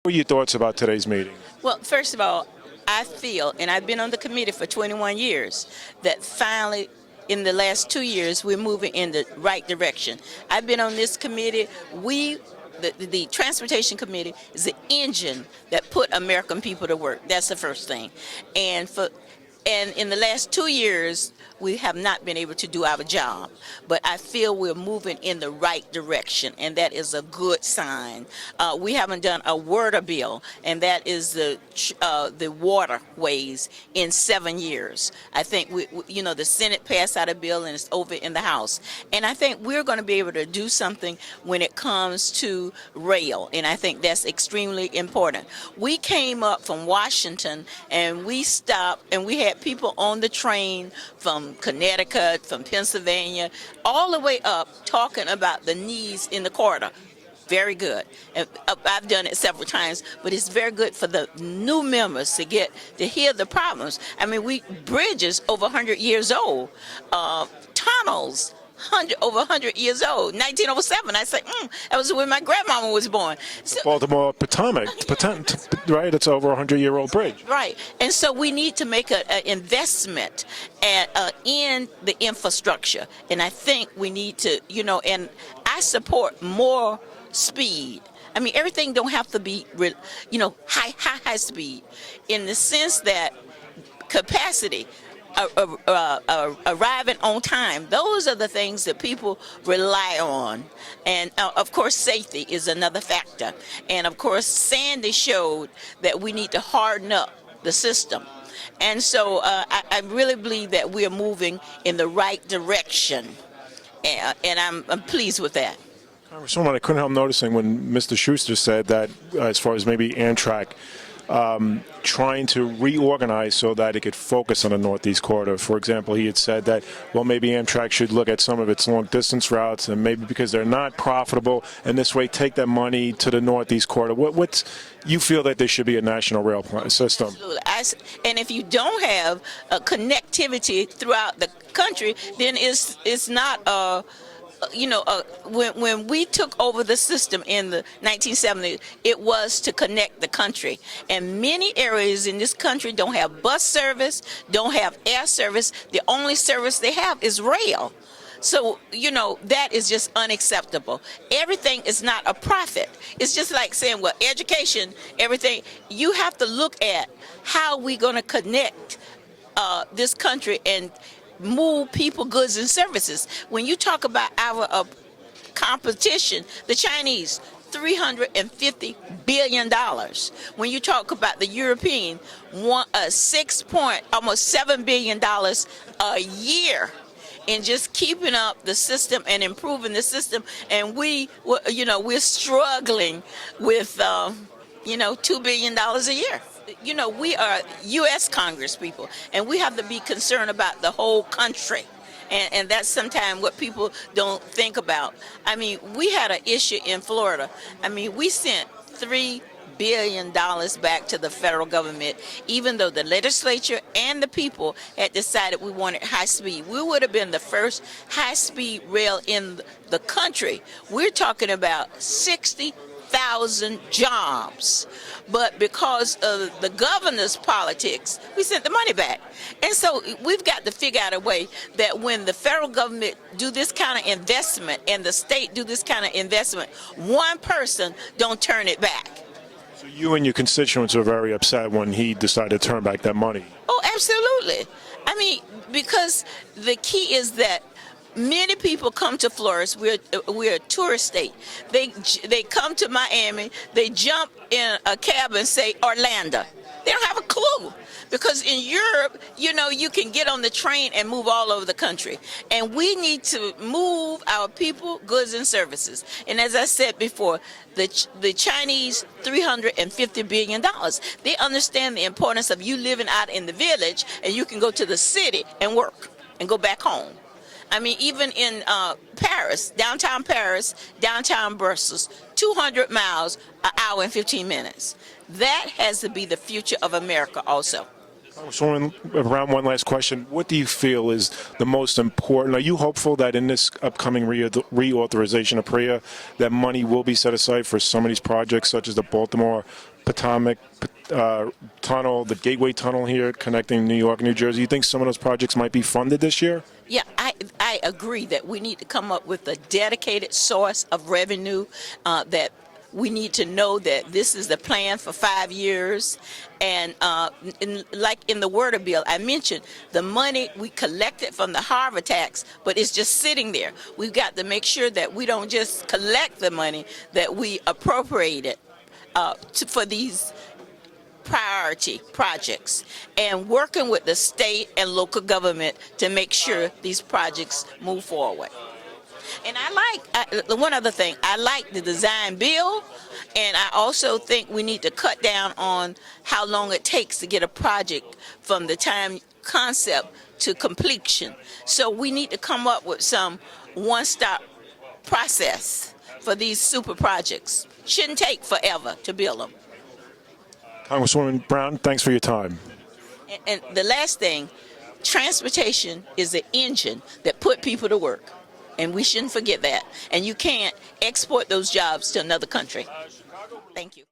What are your thoughts about today's meeting? Well, first of all, I feel, and I've been on the committee for 21 years, that finally in the last 2 years we're moving in the right direction. I've been on this committee. The transportation committee is the engine that put American people to work. That's the first thing. And for and in the last 2 years, we have not been able to do our job. But I feel we're moving in the right direction, and that is a good sign. We haven't done a water bill, and that is the waterways in 7 years. I think the Senate passed out a bill, and it's over in the House. And I think we're going to be able to do something when it comes to rail, and I think that's extremely important. We came up from Washington, and we stopped, and we had people on the train from Connecticut, from Pennsylvania, all the way up talking about the needs in the corridor. Very good. And I've done it several times, but it's very good for the new members to get to hear the problems. I mean, bridges over 100 years old, tunnels over 100 years old. 1907. I say, that was when my grandmama was born. So, Baltimore Potomac, right? It's over a 100-year-old bridge. right. And so we need to make an investment in the infrastructure. And I think we need to, and I support more speed. I mean, everything don't have to be, high speed, in the sense that capacity, arriving on time. Those are the things that people rely on. And of course, safety is another factor. And of course, Sandy showed that we need to harden up the system. And so I really believe that we're moving in the right direction. And I'm pleased with that. Congresswoman, I couldn't help noticing when Mr. Schuster said that as far as maybe Amtrak trying to reorganize so that it could focus on the Northeast corridor. For example, he had said that, well, maybe Amtrak should look at some of its long-distance routes, and maybe because they're not profitable, and this way take that money to the Northeast corridor. You feel that there should be a national rail system? Absolutely. And if you don't have connectivity throughout the country, then it's not when we took over the system in the 1970s, it was to connect the country. And many areas in this country don't have bus service, don't have air service. The only service they have is rail. So, that is just unacceptable. Everything is not a profit. It's just like saying, well, education, everything. You have to look at how we're going to connect this country and move people, goods, and services. When you talk about our competition, the Chinese, $350 billion. When you talk about the European, almost $7 billion a year in just keeping up the system and improving the system. And we're struggling with, $2 billion a year. We are U.S. Congress people, and we have to be concerned about the whole country. And that's sometimes what people don't think about. I mean, we had an issue in Florida. I mean, we sent $3 billion back to the federal government, even though the legislature and the people had decided we wanted high speed. We would have been the first high-speed rail in the country. We're talking about 60,000 jobs. But because of the governor's politics, we sent the money back. And so we've got to figure out a way that when the federal government do this kind of investment and the state do this kind of investment, one person don't turn it back. So you and your constituents are very upset when he decided to turn back that money. Oh, absolutely. I mean, because the key is that many people come to Florida. We're a tourist state. They come to Miami. They jump in a cab and say Orlando. They don't have a clue, because in Europe, you can get on the train and move all over the country. And we need to move our people, goods, and services. And as I said before, the Chinese, $350 billion. They understand the importance of you living out in the village, and you can go to the city and work and go back home. I mean, even in Paris, downtown Brussels, 200 miles, an hour and 15 minutes. That has to be the future of America also. So around one last question, what do you feel is the most important? Are you hopeful that in this upcoming reauthorization of PREA, that money will be set aside for some of these projects, such as the Baltimore Potomac Tunnel, the Gateway Tunnel here connecting New York and New Jersey. You think some of those projects might be funded this year? Yeah, I agree that we need to come up with a dedicated source of revenue, that we need to know that this is the plan for 5 years. And like in the Word bill, I mentioned the money we collected from the Harvard tax, but it's just sitting there. We've got to make sure that we don't just collect the money, that we appropriate it for these priority projects, and working with the state and local government to make sure these projects move forward. And one other thing, I like the design bill, and I also think we need to cut down on how long it takes to get a project from the time concept to completion. So we need to come up with some one-stop process for these super projects. Shouldn't take forever to build them. Congresswoman Brown, thanks for your time. And the last thing, transportation is the engine that put people to work. And we shouldn't forget that. And you can't export those jobs to another country. Thank you.